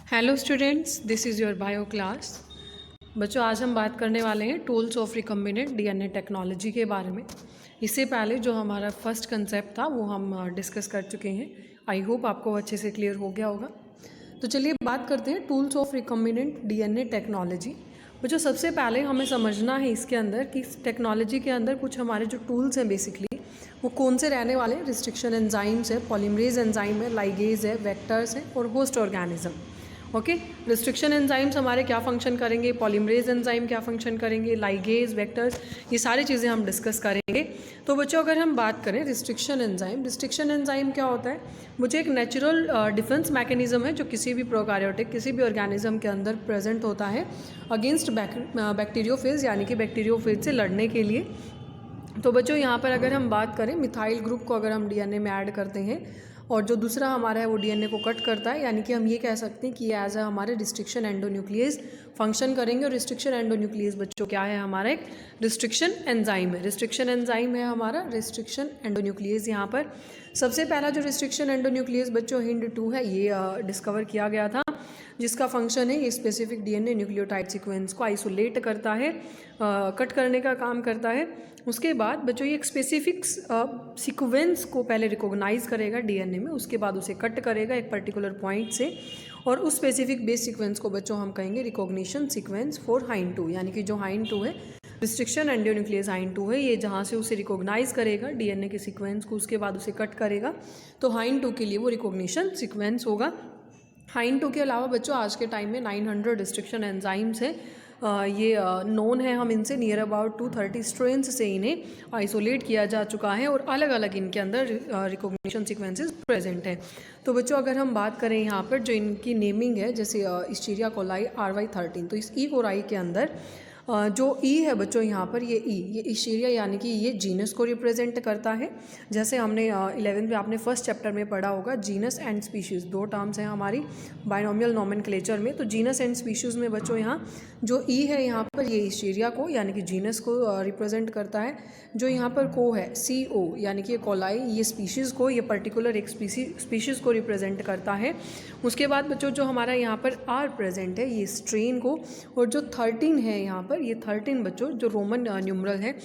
Hello students, this is your bio class. बच्चों, आज हम बात करने वाले हैं tools of recombinant DNA technology के बारे में। इससे पहले जो हमारा फर्स्ट कंसेप्ट था वो हम डिस्कस कर चुके हैं। आई होप आपको अच्छे से क्लियर हो गया होगा। तो चलिए बात करते हैं tools of recombinant DNA technology. बच्चों, सबसे पहले हमें समझना है इसके अंदर कि इस टेक्नोलॉजी के अंदर कुछ हमारे जो टूल्स हैं बेसिकली वो कौन से रहने वाले हैं। रिस्ट्रिक्शन एंजाइम्स है, पॉलीमरेज एंजाइम है, लाइगेज है, वेक्टर्स है और host organism. Okay, restriction enzymes हमारे क्या फंक्शन करेंगे, पॉलीमरेज एंजाइम क्या फंक्शन करेंगे, लाइगेज, वेक्टर्स, ये सारी चीज़ें हम डिस्कस करेंगे। तो बच्चों, अगर हम बात करें रिस्ट्रिक्शन एंजाइम क्या होता है। मुझे एक नेचुरल डिफेंस मैकेनिज्म है जो किसी भी प्रोकैरियोटिक किसी भी ऑर्गेनिज्म के अंदर प्रेजेंट होता है अगेंस्ट बैक्टीरियोफेज यानी कि बैक्टीरियोफेज से लड़ने के लिए। तो बच्चों, यहाँ पर अगर हम बात करें मिथाइल ग्रुप को अगर हम डीएनए में ऐड करते हैं और जो दूसरा हमारा है वो डीएनए को कट करता है, यानी कि हम ये कह सकते हैं कि एज अ हमारे रिस्ट्रिक्शन एंडोन्यूक्लियस फंक्शन करेंगे। और रिस्ट्रिक्शन एंडोन्यूक्लियस बच्चों क्या है, हमारा एक रिस्ट्रिक्शन एंजाइम है। रिस्ट्रिक्शन एंजाइम है हमारा रिस्ट्रिक्शन एंडोन्यूक्लियस। यहाँ पर सबसे पहला जो रिस्ट्रिक्शन एंडोन्यूक्लियस बच्चों HIND2 है, ये डिस्कवर किया गया था, जिसका फंक्शन है ये स्पेसिफिक डीएनए न्यूक्लियोटाइड सीक्वेंस को आइसोलेट करता है, कट करने का काम करता है। उसके बाद बच्चों ये एक स्पेसिफिक सीक्वेंस को पहले रिकॉग्नाइज करेगा डीएनए में, उसके बाद उसे कट करेगा एक पर्टिकुलर पॉइंट से, और उस स्पेसिफिक बेस सीक्वेंस को बच्चों हम कहेंगे रिकॉग्निशन सीक्वेंस फॉर HIND2। यानी कि जो HIND2 है, रिस्ट्रिक्शन एंडोन्यूक्लियस HIND2 है, ये जहाँ से उसे रिकॉग्नाइज करेगा डीएनए के सीक्वेंस को, उसके बाद उसे कट करेगा, तो HIND2 के लिए वो रिकॉग्निशन सीक्वेंस होगा। HIND2 के अलावा बच्चों आज के टाइम में 900 रिस्ट्रिक्शन एंजाइम्स हैं। ये नोन है, हम इनसे नियर अबाउट 230 स्ट्रेंस से इन्हें आइसोलेट किया जा चुका है और अलग अलग इनके अंदर रिकॉग्निशन सीक्वेंसेस प्रेजेंट हैं। तो बच्चों, अगर हम बात करें यहाँ पर जो इनकी नेमिंग है, जैसे इस्टीरिया कोलाई RY13, तो इस ई कोलाई के अंदर जो ई है बच्चों, यहाँ पर ये ये इस्टीरिया यानी कि ये जीनस को रिप्रेजेंट करता है। जैसे हमने 11th में आपने फर्स्ट चैप्टर में पढ़ा होगा, जीनस एंड स्पीशीज़ दो टर्म्स हैं हमारी बायनोमियल नोमेनक्लेचर में। तो जीनस एंड स्पीशीज़ में बच्चों यहाँ जो ई है, यहाँ पर ये इस्टीरिया को यानी कि जीनस को रिप्रेजेंट करता है। जो यहाँ पर को है CO यानी कि ये कोलाई, ये स्पीशीज़ को, ये पर्टिकुलर एक स्पीशीज़ को रिप्रेजेंट करता है। उसके बाद बच्चों जो हमारा यहाँ पर R प्रेजेंट है, ये स्ट्रेन को, और जो 13 है यहाँ पर, ये 13 बच्चों जो रोमन न्यूमरल है,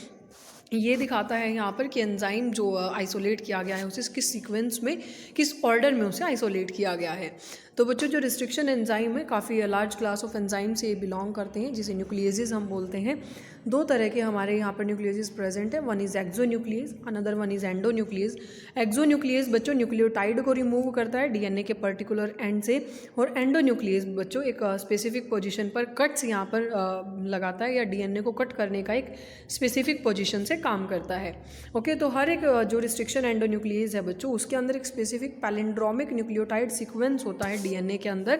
ये दिखाता है यहाँ पर कि एंजाइम जो आइसोलेट किया गया है उसे किस सीक्वेंस में, किस ऑर्डर में उसे आइसोलेट किया गया है। तो बच्चों जो रिस्ट्रिक्शन एंजाइम है, काफ़ी लार्ज क्लास ऑफ एंजाइम से ये बिलोंग करते हैं, जिसे न्यूक्लियेजेस हम बोलते हैं। दो तरह के हमारे यहाँ पर न्यूक्लियेजेस प्रेजेंट है, one is exonuclease, another one is endonuclease. Exonuclease बच्चों न्यूक्लियोटाइड को रिमूव करता है डीएनए के पर्टिकुलर एंड से, और एंडोन्यूक्लियस बच्चों एक स्पेसिफिक पोजीशन पर कट्स यहाँ पर लगाता है, या डीएनए को कट करने का एक स्पेसिफिक पोजीशन से काम करता है। ओके, तो हर एक जो रिस्ट्रिक्शन एंडोन्यूक्लियस है बच्चों, उसके अंदर एक स्पेसिफिक पैलिंड्रोमिक न्यूक्लियोटाइड सीक्वेंस होता है डीएनए के अंदर।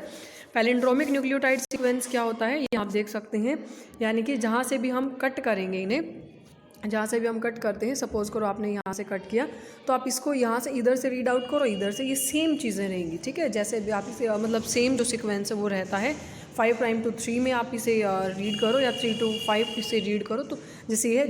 पैलिंड्रोमिक न्यूक्लियोटाइड सीक्वेंस क्या होता है, ये आप देख सकते हैं, यानी कि जहाँ से भी हम कट करेंगे इन्हें, जहाँ से भी हम कट करते हैं, सपोज करो आपने यहाँ से कट किया, तो आप इसको यहाँ से इधर से रीड आउट करो, इधर से, ये सेम चीज़ें रहेंगी। ठीक है, जैसे भी आप इसे मतलब सेम जो सीक्वेंस है वो रहता है। 5 प्राइम टू 3 में आप इसे रीड करो, या 3 to 5 इसे रीड करो, तो जैसे ये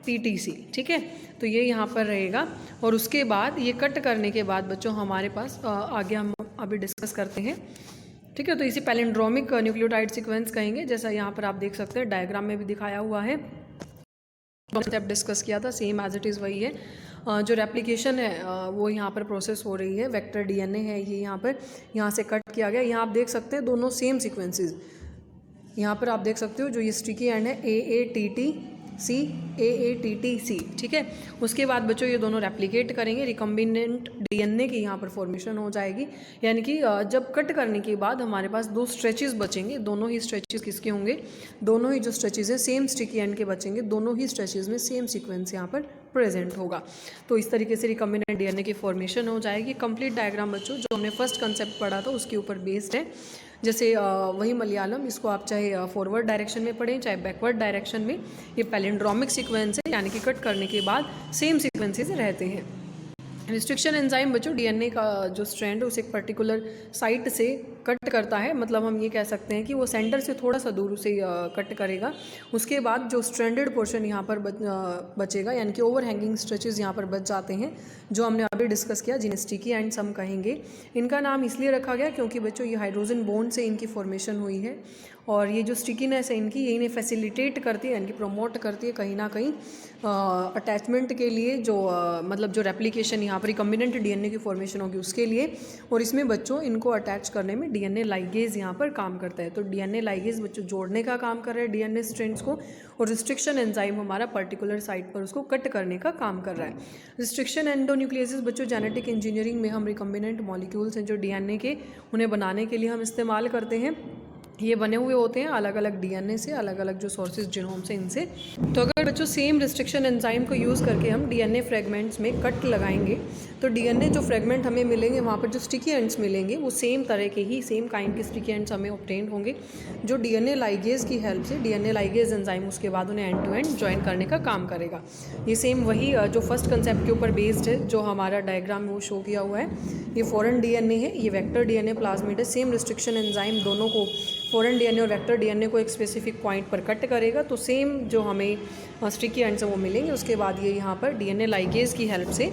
GAATTC, ठीक है, तो ये यहाँ पर रहेगा। और उसके बाद ये कट करने के बाद बच्चों हमारे पास आगे हम अभी डिस्कस करते हैं। ठीक है, तो इसे पैलिंड्रोमिक न्यूक्लियोटाइड सीक्वेंस कहेंगे, जैसा यहाँ पर आप देख सकते हैं डायग्राम में भी दिखाया हुआ है। स्टेप डिस्कस किया था, सेम एज इट इज़ वही है। जो रेप्लिकेशन है वो यहाँ पर प्रोसेस हो रही है, वेक्टर डीएनए है ये, यहाँ से कट किया गया। यहाँ आप देख सकते हैं दोनों सेम सीक्वेंसेस, यहाँ पर आप देख सकते हो जो ये स्टिकी एंड है AATTC, ठीक है। उसके बाद बच्चों ये दोनों रेप्लिकेट करेंगे, रिकम्बिनेंट डीएनए की यहाँ पर फॉर्मेशन हो जाएगी। यानी कि जब कट करने के बाद हमारे पास दो स्ट्रेचेस बचेंगे, दोनों ही स्ट्रेचेस किसके होंगे, दोनों ही जो स्ट्रेचेस हैं सेम स्टिकी एंड के बचेंगे, दोनों ही स्ट्रेचेस में सेम सीक्वेंस यहाँ पर प्रेजेंट होगा। तो इस तरीके से रिकम्बिनेंट डीएनए की फॉर्मेशन हो जाएगी। कंप्लीट डायग्राम बच्चों जो हमने फर्स्ट कंसेप्ट पढ़ा था उसके ऊपर बेस्ड है। जैसे वही मलयालम, इसको आप चाहे फॉरवर्ड डायरेक्शन में पढ़ें चाहे बैकवर्ड डायरेक्शन में, ये पैलिंड्रोमिक सीक्वेंस है, यानी कि कट करने के बाद सेम सीक्वेंसेस रहते हैं। रिस्ट्रिक्शन एंजाइम बच्चों डीएनए का जो स्ट्रैंड है उसे एक पर्टिकुलर साइट से कट करता है, मतलब हम ये कह सकते हैं कि वो सेंटर से थोड़ा सा दूर उसे कट करेगा। उसके बाद जो स्ट्रैंडेड पोर्शन यहाँ पर बचेगा, यानी कि ओवर हैंगिंग स्ट्रेचेस यहाँ पर बच जाते हैं, जो हमने अभी डिस्कस किया, जिन्हें स्टिकी एंड्स हम कहेंगे। इनका नाम इसलिए रखा गया क्योंकि बच्चों ये हाइड्रोजन बॉन्ड से इनकी फॉर्मेशन हुई है, और ये जो स्टिकीनेस है इनकी, ये इन्हें फैसिलिटेट करती है, यानी कि प्रमोट करती है कहीं ना कहीं अटैचमेंट के लिए, जो मतलब जो रेप्लिकेशन यहाँ पर रिकम्बिनेंट डीएनए की फॉर्मेशन होगी उसके लिए। और इसमें बच्चों इनको अटैच करने में डीएनए लाइगेज यहाँ पर काम करता है। तो डीएनए लाइगेज बच्चों जोड़ने का काम कर रहा है डीएनए स्ट्रैंड्स को, और रिस्ट्रिक्शन एंजाइम हमारा पर्टिकुलर साइट पर उसको कट करने का काम कर रहा है। रिस्ट्रिक्शन एंडोन्यूक्लियोसिस बच्चों जेनेटिक इंजीनियरिंग में हम रिकम्बिनेंट मॉलिक्यूल्स हैं जो डीएनए के, उन्हें बनाने के लिए हम इस्तेमाल करते हैं। ये बने हुए होते हैं अलग अलग डीएनए से, अलग अलग जो सोर्सेज जिनोम से इनसे। तो अगर बच्चों सेम रिस्ट्रिक्शन एंजाइम को यूज़ करके हम डीएनए फ्रेगमेंट्स में कट लगाएंगे तो डीएनए जो फ्रेगमेंट हमें मिलेंगे वहाँ पर जो स्टिकी एंड्स मिलेंगे वो सेम तरह के ही, सेम काइंड के स्टिकी एंड्स हमें ऑब्टेन होंगे, जो डीएनए लाइगेज की हेल्प से, डीएनए लाइगेज एंजाइम उसके बाद उन्हें एंड टू एंड ज्वाइन करने का काम करेगा। ये सेम वही जो फर्स्ट कंसेप्ट के ऊपर बेस्ड है, जो हमारा डायग्राम में वो शो किया हुआ है। ये फॉरेन डीएनए है, ये वेक्टर डीएनए, प्लाज्मिड है। सेम रिस्ट्रिक्शन एंजाइम दोनों को, फॉरेन डीएनए और वेक्टर डीएनए को एक स्पेसिफिक पॉइंट पर कट करेगा, तो सेम जो हमें स्टिकी एंड्स वो मिलेंगे। उसके बाद ये यहाँ पर डीएनए लाइगेज की हेल्प से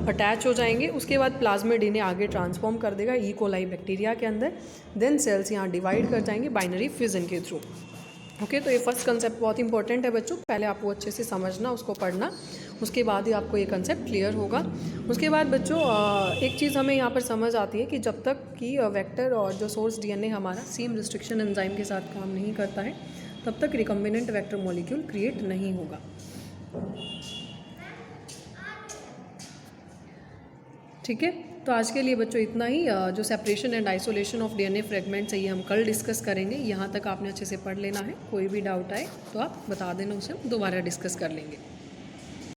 अटैच हो जाएंगे। उसके बाद प्लाज्मिड इन्हें आगे ट्रांसफॉर्म कर देगा ई कोलाई बैक्टीरिया के अंदर। देन सेल्स यहाँ डिवाइड कर जाएंगे बाइनरी फिजन के थ्रू। ओके, तो ये फर्स्ट कंसेप्ट बहुत इंपॉर्टेंट है बच्चों, पहले आपको अच्छे से समझना, उसको पढ़ना, उसके बाद ही आपको ये कंसेप्ट क्लियर होगा। उसके बाद बच्चों एक चीज़ हमें यहाँ पर समझ आती है कि जब तक कि वेक्टर और जो सोर्स डीएनए हमारा सेम रिस्ट्रिक्शन एंजाइम के साथ काम नहीं करता है, तब तक रिकम्बिनेंट वेक्टर मॉलिक्यूल क्रिएट नहीं होगा। ठीक है, तो आज के लिए बच्चों इतना ही। जो separation and isolation of DNA fragments है ये हम कल डिस्कस करेंगे। यहाँ तक आपने अच्छे से पढ़ लेना है, कोई भी डाउट आए तो आप बता देना, उसे हम दोबारा डिस्कस कर लेंगे।